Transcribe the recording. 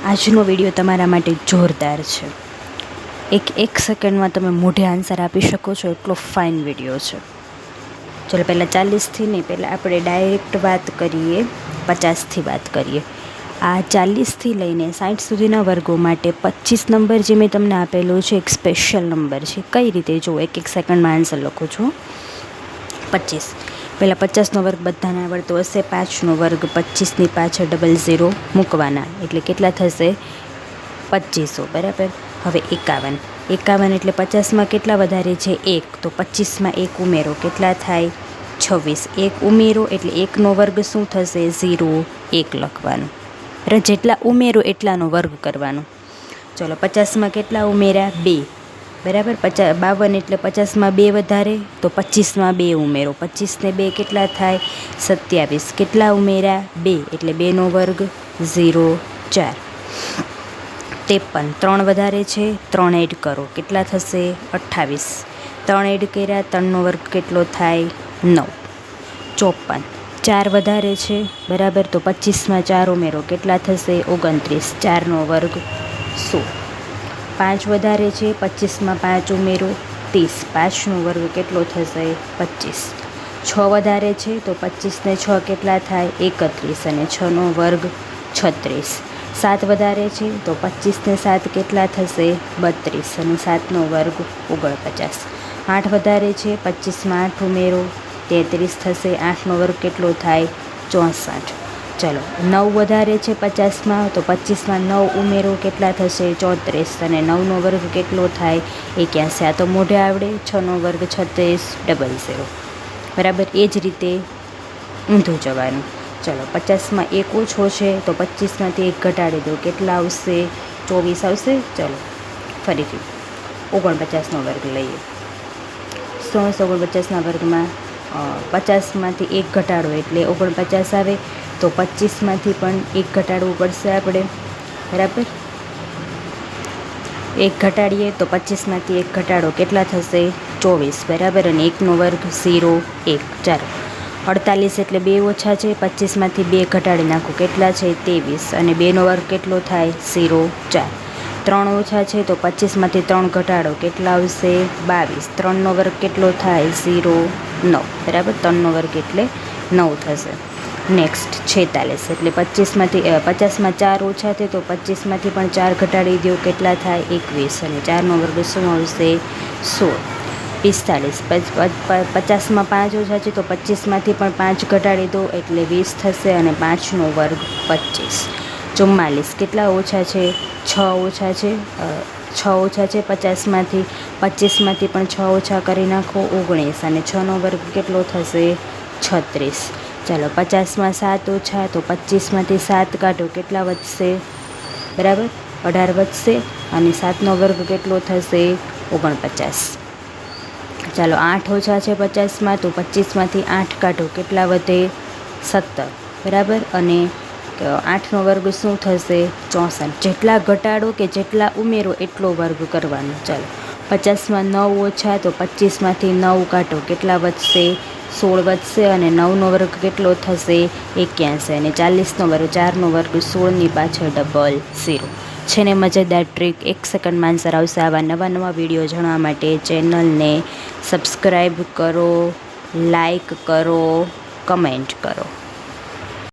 આજનો વિડીયો તમારા માટે જોરદાર છે. એક સેકન્ડમાં તમે મોઢે આન્સર આપી શકો છો એટલો ફાઇન વિડીયો છે. ચલો પહેલાં 40થી નહીં, પહેલાં આપણે ડાયરેક્ટ વાત કરીએ 50થી વાત કરીએ. આ 40થી લઈને 60 સુધીના વર્ગો માટે 25 નંબર જે મેં તમને આપેલો છે એક સ્પેશિયલ નંબર છે. કઈ રીતે જો એક સેકન્ડમાં આન્સર લખું છું. 25 પહેલાં 50નો વર્ગ બધાને આવડતો હશે. 5નો વર્ગ 25ની પાછળ 00 મૂકવાના એટલે કેટલા થશે 2500 બરાબર. હવે 51 એટલે 50માં કેટલા વધારે છે 1, તો 25માં 1 ઉમેરો કેટલા થાય 26. 1 ઉમેરો એટલે 1નો વર્ગ શું થશે 0, 1 લખવાનું. જેટલા ઉમેરો એટલાનો વર્ગ કરવાનો. ચલો 50માં કેટલા ઉમેર્યા 2 બરાબર. 52 એટલે 50માં 2 વધારે તો 25માં 2 ઉમેરો. 25 ને 2 કેટલા થાય 27. કેટલા ઉમેર્યા 2 એટલે 2નો વર્ગ 0, 4. 53 3 વધારે છે 3 એડ કરો કેટલા થશે 28. 3 એડ કર્યા 3નો વર્ગ કેટલો થાય 9. 54 4 વધારે છે બરાબર, તો 25માં 4 ઉમેરો કેટલા થશે 29. 4નો વર્ગ 16. 5 વધારે છે 25માં 5 ઉમેરો 30. 5નો વર્ગ કેટલો થશે 25. 6 વધારે છે તો 25 ને 6 કેટલા થાય 31 અને 6નો વર્ગ 36. 7 વધારે છે તો 25 ને 7 કેટલા થશે 32 અને 7નો વર્ગ 49. 8 વધારે છે 25માં 8 ઉમેરો 33 થશે. 8નો વર્ગ કેટલો થાય 64. ચલો 9 વધારે છે 50માં તો 25માં 9 ઉમેરો કેટલા થશે 34 અને 9નો વર્ગ કેટલો થાય 81. આ તો મોઢે આવડે. 6નો વર્ગ 36, 00 બરાબર. એ જ રીતે ઊંધું જવાનું. ચલો 50માં 1 ઓછો છે તો 25માંથી 1 ઘટાડી દો કેટલા આવશે 24 આવશે. ચલો ફરીથી 49નો વર્ગ લઈએ. 49ના વર્ગમાં 50માંથી 1 ઘટાડો એટલે 49 આવે, તો 25માંથી પણ 1 ઘટાડવું પડશે આપણે બરાબર. 1 ઘટાડીએ તો 25માંથી 1 ઘટાડો કેટલા થશે 24 બરાબર, અને 1નો વર્ગ 0, 1. ચાલો 48 એટલે 2 ઓછા છે 25માંથી 2 ઘટાડી નાખો કેટલા છે 23 અને 2નો વર્ગ કેટલો થાય 0, 4. 3 ઓછા છે તો 25માંથી 3 ઘટાડો કેટલા આવશે 22. 3નો વર્ગ કેટલો થાય 0, 9 બરાબર. 3નો વર્ગ એટલે 9 થશે. નેક્સ્ટ 46 એટલે 50માં 4 ઓછા છે તો 25માંથી પણ 4 ઘટાડી દો કેટલા થાય 21 અને 4નો વર્ગ શું આવશે 16. 45 50માં 5 ઓછા છે તો 25માંથી પણ 5 ઘટાડી દો એટલે 20 થશે અને 5નો વર્ગ 25. 44 કેટલા ઓછા છે 6 ઓછા છે 50માંથી. 25માંથી પણ 6 ઓછા કરી નાખો 19 અને 6નો વર્ગ કેટલો થશે 36. ચાલો 50માં 7 ઓછા તો 25માંથી 7 કાઢો કેટલા વધશે બરાબર 18 વધશે અને 7નો વર્ગ કેટલો થશે 49. ચાલો 8 ઓછા છે 50માં તો 25માંથી 8 કાઢો કેટલા વધે 17 બરાબર, અને 8નો વર્ગ શું થશે 64. જેટલા ઘટાડો કે જેટલા ઉમેરો એટલો વર્ગ કરવાનો. ચાલો 50માં 9 ઓછા તો 25માંથી 9 કાઢો કેટલા વધશે 16 વધશે અને 9નો વર્ગ કેટલો થશે 81 અને 40નો વર્ગ 4નો વર્ગ 16ની પાછળ 00. છે ને મજેદાર ટ્રીક. 1 સેકન્ડમાં આન્સર આવશે. આવા નવા વિડીયો જાણવા માટે ચેનલને સબસ્ક્રાઈબ કરો, લાઈક કરો, કમેન્ટ કરો.